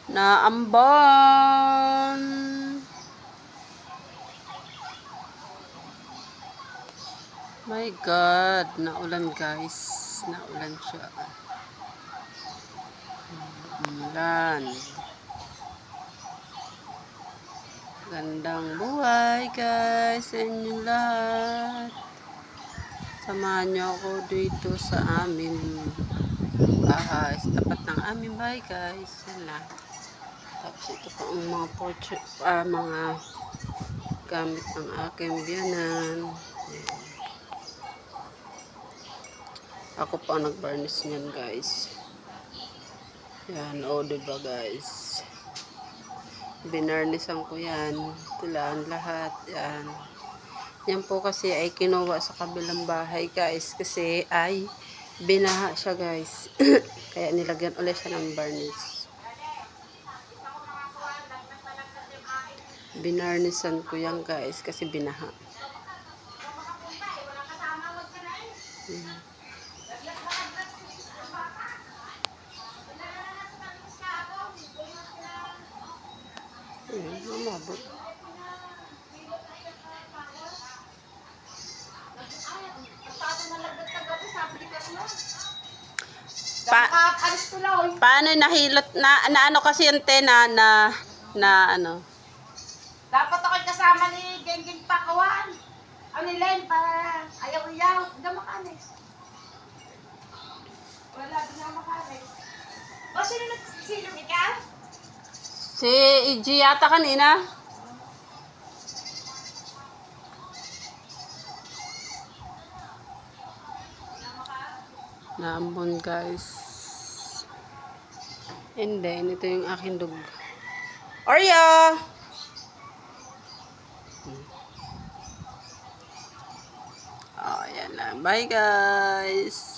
Naambon. My God, naulan guys. Naulan siya. Umulan. Gandang buhay guys sa inyong lahat. Samahan niyo ako dito sa amin bahay. Sa tapat ng aming bahay guys. Yan lang. Tapos ito pa ang mga mga gamit ng aking biyanan. Ako pa nag-varnish niyan guys. Yan, o diba guys. Binarnisan ko yan. Tilaan lahat. Yan. Yan po kasi ay kinuha sa kabilang bahay guys. Kasi ay binaha siya guys. Kaya nilagyan ulit siya ng varnish. Binarnisan ko yan guys kasi binaha. Yan. Umabot. Paano nahilot na ano kasi yung tena na ano? Dapat ako'y kasama ni Gengging Pakawan. Ang nilen para ayaw-ayaw. Hindi makanis. Wala, hindi na makanis. O, sino nagsilong ikaw? Si Iji yata kanina. Naambon guys. And then, ito yung aking dog. Oreo! Oh, yan lang. Bye guys!